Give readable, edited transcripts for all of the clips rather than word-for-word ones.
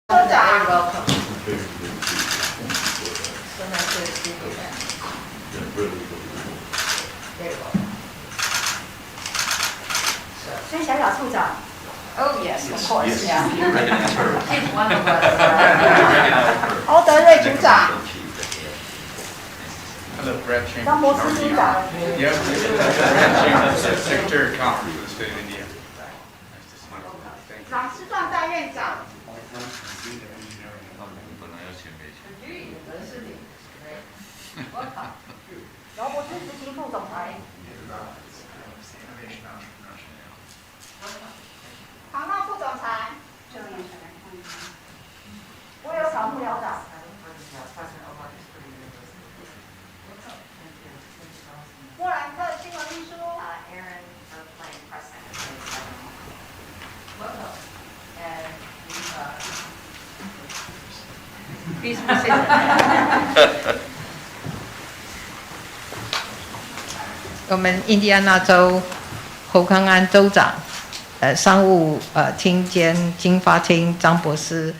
州长 Eric Holcomb. So nice to see you again. Very welcome. 所以小小处长 Oh yes, of course, Yes, yeah. you recognize her. She's one of us. You recognize her. 欧德瑞组长， Hello, Brad Chambers. 张博士组长， Yep, Brad Chambers, Secretary of Commerce for the state of Indiana. Nice to see you. Thank you. 长师壮大院长，饶博士执行副总裁，唐纳副总裁，我有草幕僚长，莫兰特新闻秘书，Please be seated. 我们印第安纳州侯康安州长，商务厅兼经发厅张博士，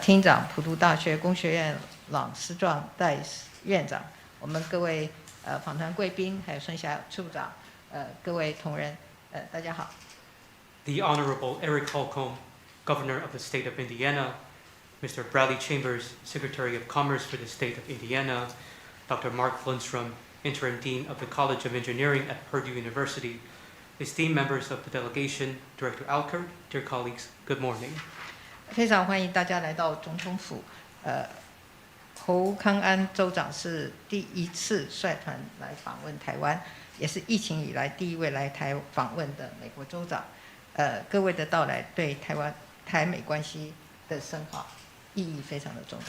厅长普渡大学工学院朗思壮代院长，我们各位访谈贵宾，还有孙霞处长，各位同仁，大家好。The Honorable Eric Holcomb, Governor of the State of Indiana, Mr. Bradley Chambers, Secretary of Commerce for the State of Indiana, Dr. Mark Lundstrom, Interim Dean of the College of Engineering at Purdue University, esteemed members of the delegation, Director Alkert, dear colleagues, good morning. 非常欢迎大家来到总统府。侯康安州长是第一次率团来访问台湾，也是疫情以来第一位来台访问的美国州长。各位的到来对台美关系的深化意义非常的重大。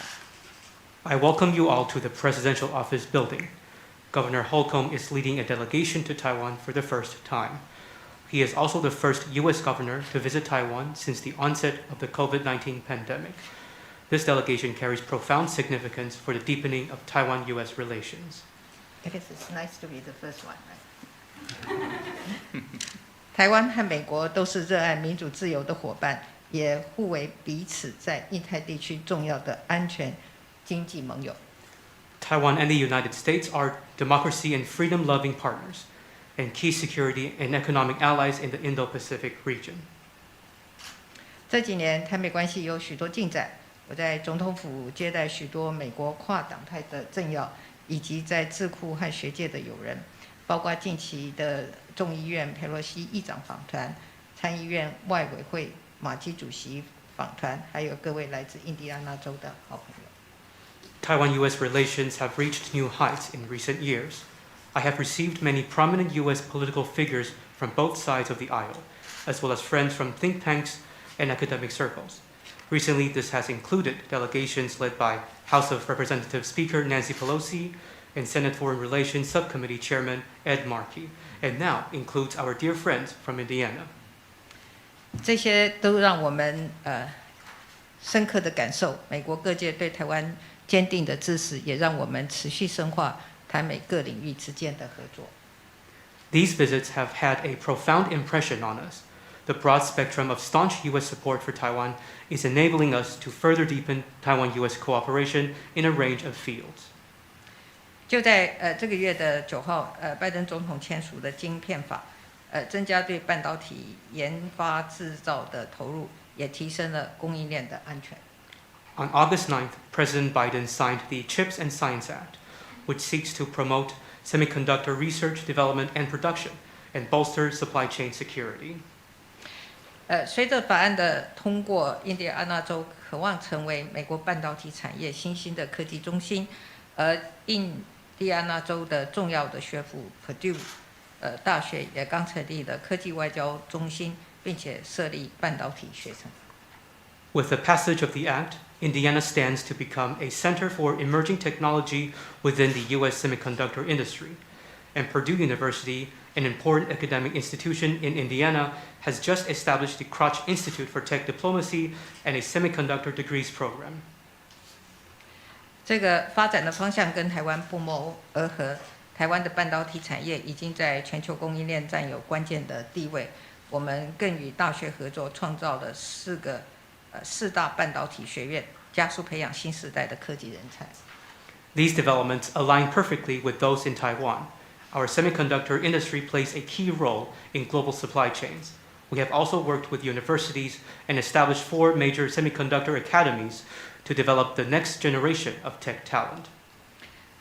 I welcome you all to the Presidential Office Building. Governor Holcomb is leading a delegation to Taiwan for the first time. He is also the first U.S. governor to visit Taiwan since the onset of the COVID-19 pandemic. This delegation carries profound significance for the deepening of Taiwan-U.S. relations. I guess it's nice to be the first one, right? 台湾和美国都是热爱民主自由的伙伴，也互为彼此在印太地区重要的安全经济盟友。 Taiwan and the United States are democracy and freedom-loving partners, and key security and economic allies in the Indo-Pacific region. 这几年台美关系有许多进展，我在总统府接待许多美国跨党派的政要，以及在智库和学界的友人，包括近期的众议院佩洛西议长访团、参议院外委会马基主席访团，还有各位来自印第安纳州的好朋友。 Taiwan-U.S. relations have reached new heights in recent years. I have received many prominent U.S. political figures from both sides of the aisle, as well as friends from think tanks and academic circles. Recently, this has included delegations led by House of Representatives Speaker Nancy Pelosi and Senate Foreign Relations Subcommittee Chairman Ed Markey, and now includes our dear friends from Indiana. 这些都让我们深刻的感受美国各界对台湾 坚定的支持，也让我们持续深化台美各领域之间的合作。 These visits have had a profound impression on us. The broad spectrum of staunch U.S. support for Taiwan is enabling us to further deepen Taiwan-U.S. cooperation in a range of fields. 就在这个月的9号，拜登总统签署的晶片法，增加对半导体研发制造的投入，也提升了供应链的安全。 On August 9th, President Biden signed the CHIPS and Science Act, which seeks to promote semiconductor research, development, and production, and bolster supply chain security. 随着法案的通过，印第安纳州渴望成为美国半导体产业新兴的科技中心，而印第安纳州的重要的学府 Purdue 大学也刚成立了科技外交中心，并且设立半导体学程。 With the passage of the act, Indiana stands to become a center for emerging technology within the U.S. semiconductor industry. And Purdue University, an important academic institution in Indiana, has just established the Kroc Institute for Tech Diplomacy and a semiconductor degrees program. 这个发展的方向跟台湾不谋而合。台湾的半导体产业已经在全球供应链占有关键的地位。我们更与大学合作，创造了4个4大半导体学院，加速培养新时代的科技人才。These developments align perfectly with those in Taiwan. Our semiconductor industry plays a key role in global supply chains. We have also worked with universities and established 4 major semiconductor academies to develop the next generation of tech talent.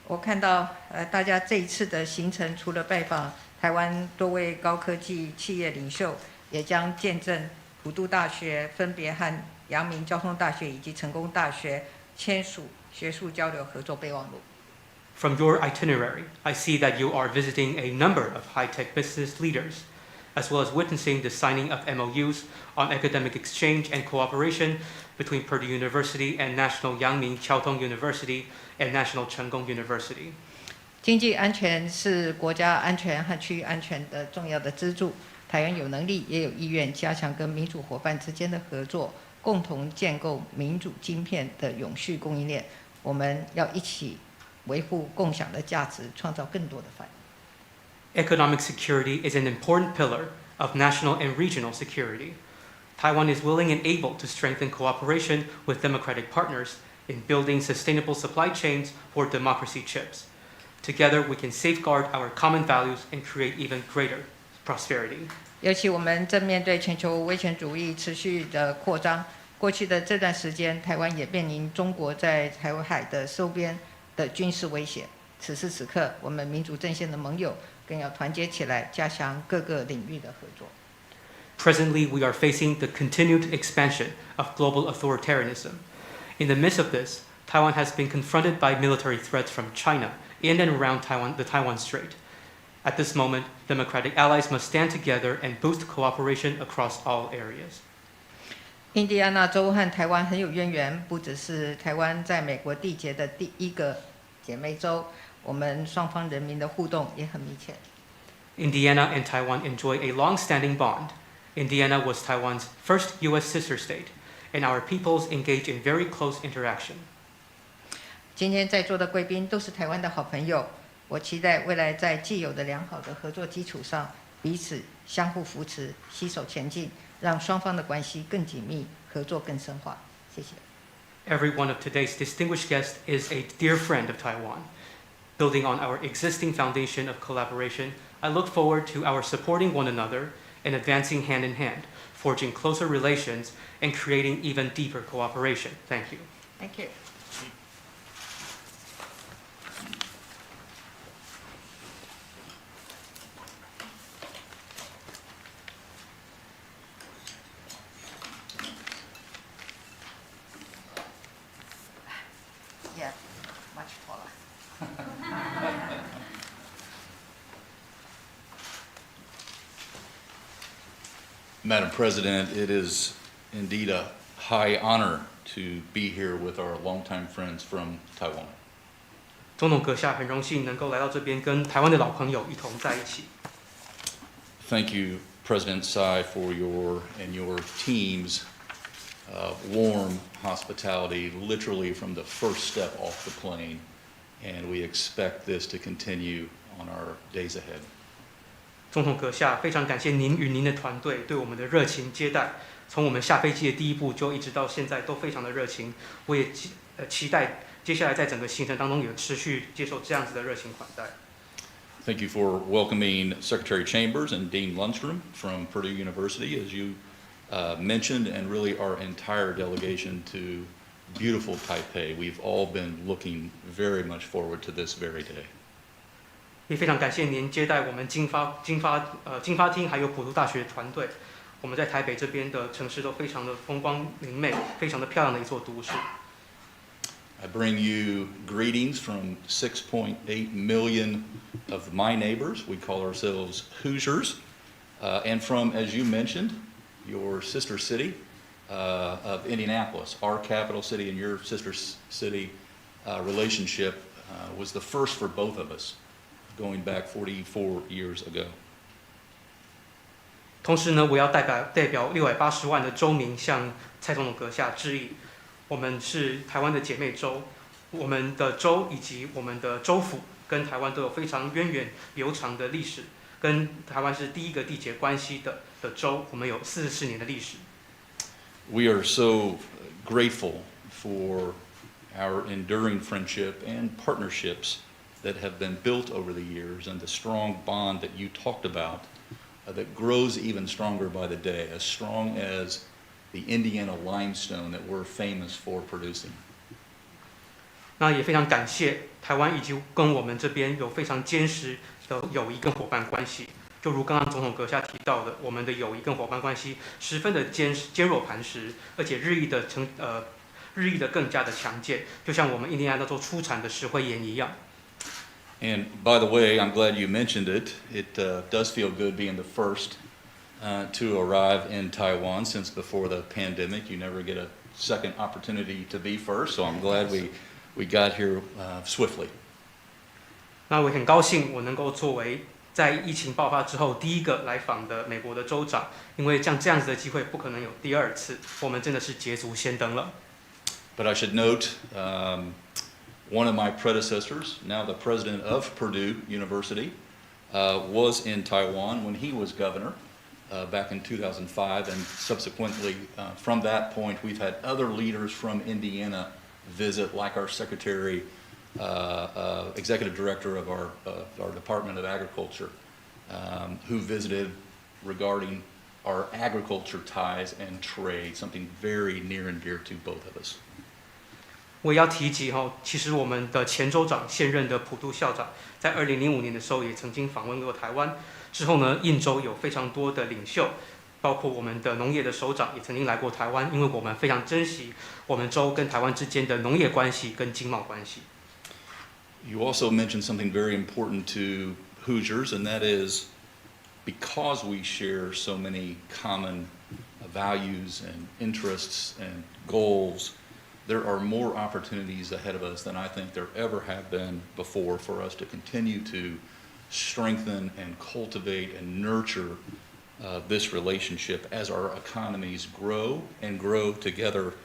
我看到大家这一次的行程，除了拜访台湾多位高科技企业领袖，也将见证普渡大学分别和阳明交通大学以及成功大学签署学术交流合作备忘录。From your itinerary, I see that you are visiting a number of high-tech business leaders, as well as witnessing the signing of MOUs on academic exchange and cooperation between Purdue University and National Yangming Chiaotong University and National Chengkong University. 经济安全是国家安全和区域安全的重要的支柱。台湾有能力也有意愿加强跟民主伙伴之间的合作，共同建构民主晶片的永续供应链。我们要一起维护共享的价值，创造更多的繁荣。Economic security is an important pillar of national and regional security. Taiwan is willing and able to strengthen cooperation with democratic partners in building sustainable supply chains for democracy chips. Together, we can safeguard our common values and create even greater prosperity. 尤其我们正面对全球威权主义持续的扩张，过去的这段时间，台湾也面临中国在台湾海的周边的军事威胁。此时此刻，我们民主阵线的盟友更要团结起来，加强各个领域的合作。Presently, we are facing the continued expansion of global authoritarianism. In the midst of this, Taiwan has been confronted by military threats from China in and around the Taiwan Strait. At this moment, democratic allies must stand together and boost cooperation across all areas. 印第安纳州和台湾很有渊源，不只是台湾在美国缔结的第一个姐妹州，我们双方人民的互动也很密切。Indiana and Taiwan enjoy a long-standing bond. Indiana was Taiwan's first U.S. sister state, and our peoples engage in very close interaction. 今天在座的贵宾都是台湾的好朋友，我期待未来在既有的良好的合作基础上，彼此相互扶持，携手前进，让双方的关系更紧密，合作更深化。谢谢。Every one of today's distinguished guests is a dear friend of Taiwan. Building on our existing foundation of collaboration, I look forward to our supporting one another and advancing hand in hand, forging closer relations and creating even deeper cooperation. Thank you. Thank you. Yeah, much taller. Madam President, it is indeed a high honor to be here with our longtime friends from Taiwan. 总统阁下很荣幸能够来到这边，跟台湾的老朋友一同在一起。Thank you, President Tsai, for your team's warm hospitality, literally from the first step off the plane, and we expect this to continue on our days ahead. 总统阁下，非常感谢您与您的团队对我们的热情接待，从我们下飞机的第一步就一直到现在都非常的热情。我也期待接下来在整个行程当中也持续接受这样子的热情款待。Thank you for welcoming Secretary Chambers and Dean Lundstrom from Purdue University, as you mentioned, and really our entire delegation to beautiful Taipei. We've all been looking very much forward to this very day. 也非常感谢您接待我们经发厅还有普渡大学团队。我们在台北这边的城市都非常的风光明媚，非常的漂亮的一座都市。I bring you greetings from 6.8 million of my neighbors. We call ourselves Hoosiers. And from, as you mentioned, your sister city of Indianapolis. Our capital city and your sister city relationship was the first for both of us, going back 44 years ago. 同时呢，我要代表680万的州民向蔡总统阁下致意。我们是台湾的姐妹州，我们的州以及我们的州府跟台湾都有非常源远流长的历史，跟台湾是第一个缔结关系的州，我们有44年的历史。We are so grateful for our enduring friendship and partnerships that have been built over the years, and the strong bond that you talked about that grows even stronger by the day, as strong as the Indiana limestone that we're famous for producing. 那也非常感谢台湾以及跟我们这边有非常坚实的友谊跟伙伴关系。就如刚刚总统阁下提到的，我们的友谊跟伙伴关系十分的坚若磐石，而且日益的更加的强健，就像我们印第安纳州出产的石灰岩一样。And by the way, I'm glad you mentioned it. It does feel good being the first to arrive in Taiwan since before the pandemic. You never get a second opportunity to be first, so I'm glad we got here swiftly. 那我很高兴我能够作为在疫情爆发之后第一个来访的美国的州长，因为像这样子的机会不可能有第二次，我们真的是捷足先登了。But I should note, one of my predecessors, now the president of Purdue University, was in Taiwan when he was governor back in 2005, and subsequently, from that point, we've had other leaders from Indiana visit, like our secretary, executive director of our Department of Agriculture, who visited regarding our agriculture ties and trade, something very near and dear to both of us. 我也要提及其实我们的前州长现任的普渡校长，在2005年的时候也曾经访问过台湾。之后呢，印州有非常多的领袖，包括我们的农业的首长也曾经来过台湾，因为我们非常珍惜我们州跟台湾之间的农业关系跟经贸关系。You also mentioned something very important to Hoosiers, and that is because we share so many common values and interests and goals, there are more opportunities ahead of us than I think there ever have been before for us to continue to strengthen and cultivate and nurture this relationship. As our economies grow and grow together,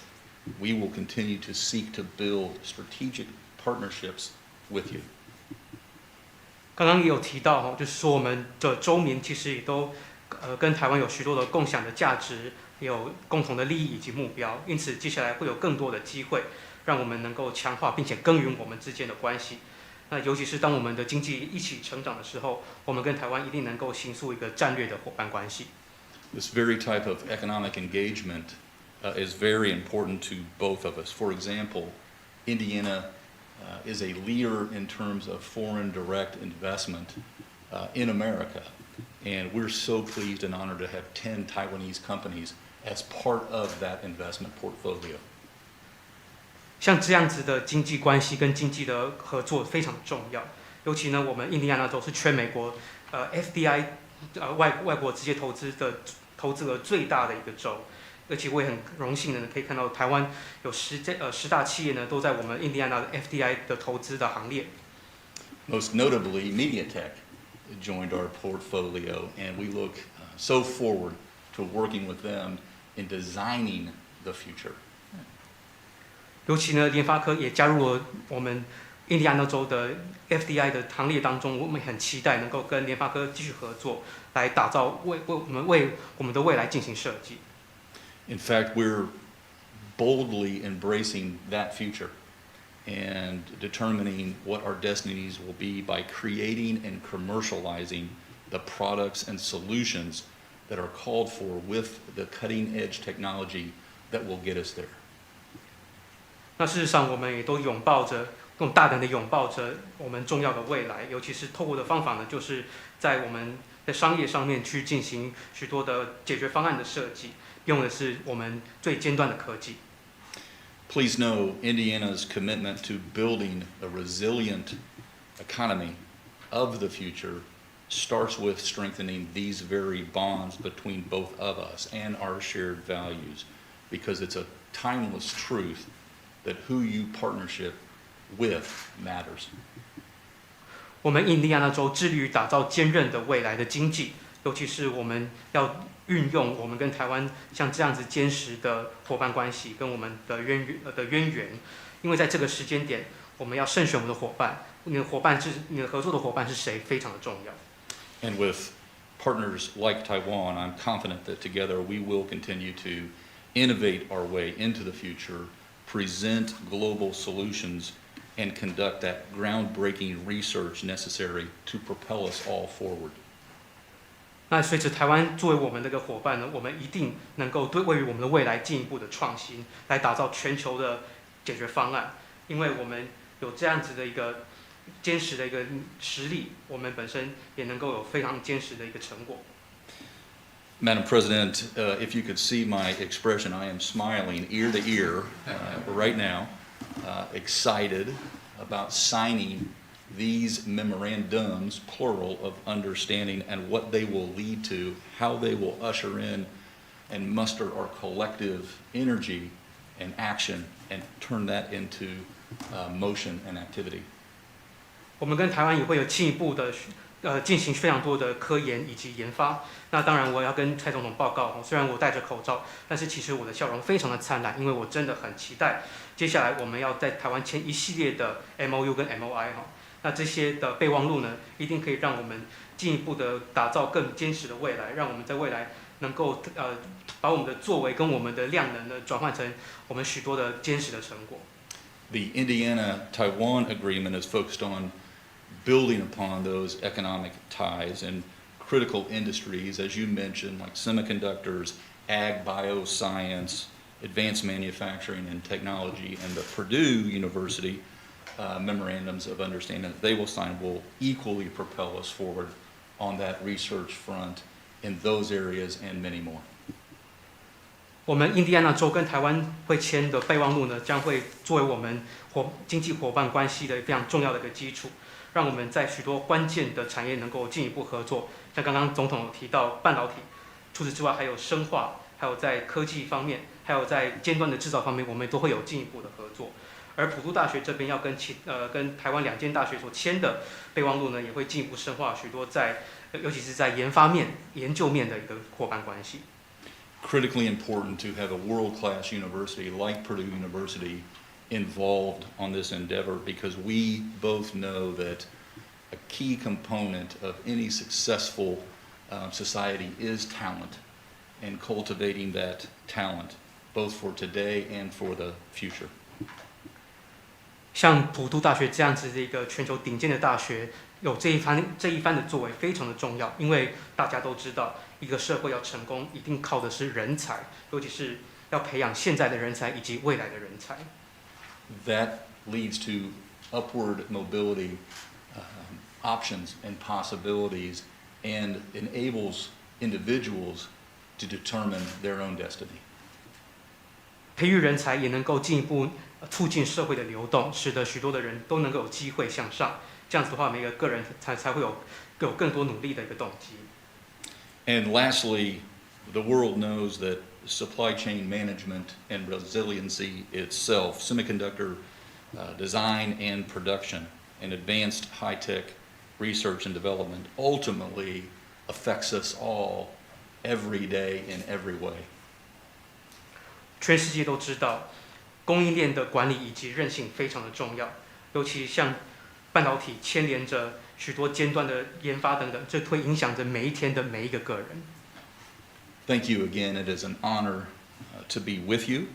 we will continue to seek to build strategic partnerships with you. 刚刚也有提到就是说我们的州民其实也都跟台湾有许多的共享的价值，有共同的利益以及目标，因此接下来会有更多的机会，让我们能够强化并且耕耘我们之间的关系。那尤其是当我们的经济一起成长的时候，我们跟台湾一定能够形塑一个战略的伙伴关系。This very type of economic engagement is very important to both of us. For example, Indiana is a leader in terms of foreign direct investment in America. And we're so pleased and honored to have 10 Taiwanese companies as part of that investment portfolio. 像这样子的经济关系跟经济的合作非常重要，尤其呢，我们印第安纳州是全美国FDI 外国直接投资额最大的一个州，而且我也很荣幸的可以看到台湾有10大企业呢都在我们印第安纳的 FDI 的投资的行列。Most notably, MediaTek joined our portfolio, and we look so forward to working with them in designing the future. 尤其呢，联发科也加入了我们印第安纳州的 FDI 的行列当中，我们很期待能够跟联发科继续合作，来打造为我们的未来进行设计。In fact, we're boldly embracing that future and determining what our destinies will be by creating and commercializing the products and solutions that are called for with the cutting-edge technology that will get us there. 那事实上，我们也都更大胆的拥抱着我们重要的未来，尤其是透过的方法呢，就是在我们的商业上面去进行许多的解决方案的设计，用的是我们最尖端的科技。Please know Indiana's commitment to building a resilient economy of the future starts with strengthening these very bonds between both of us and our shared values, because it's a timeless truth that who you partnership with matters. 我们印第安纳州致力于打造坚韧的未来的经济，尤其是我们要运用我们跟台湾像这样子坚实的伙伴关系跟我们的渊源，因为在这个时间点，我们要慎选我们的伙伴，你的合作的伙伴是谁，非常的重要。And with partners like Taiwan, I'm confident that together we will continue to innovate our way into the future, present global solutions, and conduct that groundbreaking research necessary to propel us all forward. 那随着台湾作为我们的一个伙伴呢，我们一定能够为于我们的未来进一步的创新，来打造全球的解决方案。因为我们有这样子的一个坚实的一个实力，我们本身也能够有非常坚实的一个成果。Madam President, if you could see my expression, I am smiling ear to ear right now, excited about signing these memorandums, plural, of understanding and what they will lead to, how they will usher in and muster our collective energy and action and turn that into motion and activity. 我们跟台湾也会有进一步的进行非常多的科研以及研发。那当然，我要跟蔡总统报告，虽然我戴着口罩，但是其实我的笑容非常的灿烂，因为我真的很期待接下来我们要在台湾签一系列的 MOU 跟 MOI 哈。那这些的备忘录呢，一定可以让我们进一步的打造更坚实的未来，让我们在未来能够把我们的作为跟我们的量能呢转换成我们许多的坚实的成果。The Indiana-Taiwan agreement is focused on building upon those economic ties and critical industries, as you mentioned, like semiconductors, ag, bioscience, advanced manufacturing and technology, and the Purdue University memorandums of understanding that they will sign will equally propel us forward on that research front in those areas and many more. 我们印第安纳州跟台湾会签的备忘录呢，将会作为我们经济伙伴关系的非常重要的一个基础，让我们在许多关键的产业能够进一步合作。像刚刚总统有提到半导体，除此之外还有生化，还有在科技方面，还有在尖端的制造方面，我们都会有进一步的合作。而普渡大学这边要跟台湾2间大学所签的备忘录呢，也会进一步深化许多尤其是在研发面、研究面的一个伙伴关系。Critically important to have a world-class university like Purdue University involved on this endeavor, because we both know that a key component of any successful society is talent, and cultivating that talent, both for today and for the future. 像普渡大学这样子的一个全球顶尖的大学，有这一番的作为非常的重要，因为大家都知道，一个社会要成功，一定靠的是人才，尤其是要培养现在的人才以及未来的人才。That leads to upward mobility options and possibilities, and enables individuals to determine their own destiny. 培育人才也能够进一步促进社会的流动，使得许多的人都能够有机会向上。这样子的话，每个个人才会有更多努力的一个动机。And lastly, the world knows that supply chain management and resiliency itself, semiconductor design and production, and advanced high-tech research and development ultimately affects us all every day in every way. 全世界都知道，供应链的管理以及韧性非常的重要，尤其像半导体牵连着许多尖端的研发等等，这会影响着每一天的每一个个人。Thank you again. It is an honor to be with you,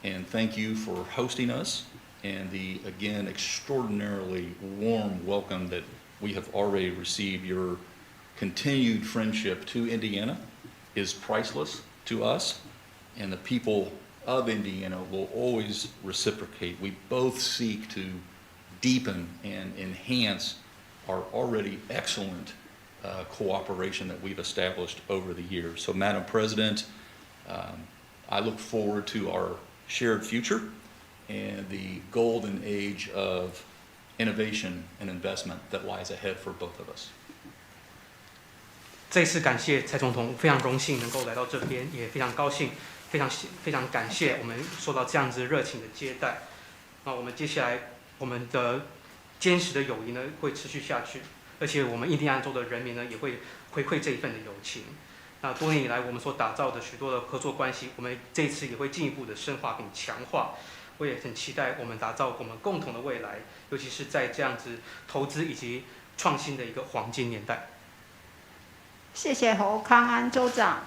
and thank you for hosting us, and the, again, extraordinarily warm welcome that we have already received. Your continued friendship to Indiana is priceless to us, and the people of Indiana will always reciprocate. We both seek to deepen and enhance our already excellent cooperation that we've established over the years. So, Madam President, I look forward to our shared future and the golden age of innovation and investment that lies ahead for both of us. 这次感谢蔡总统，非常荣幸能够来到这边，也非常高兴，非常感谢我们受到这样子热情的接待。那我们接下来我们的坚实的友谊呢会持续下去，而且我们印第安州的人民呢也会回馈这一份的友情。那多年以来我们所打造的许多的合作关系，我们这一次也会进一步的深化并强化。我也很期待我们打造我们共同的未来，尤其是在这样子投资以及创新的一个黄金年代。谢谢侯康安州长。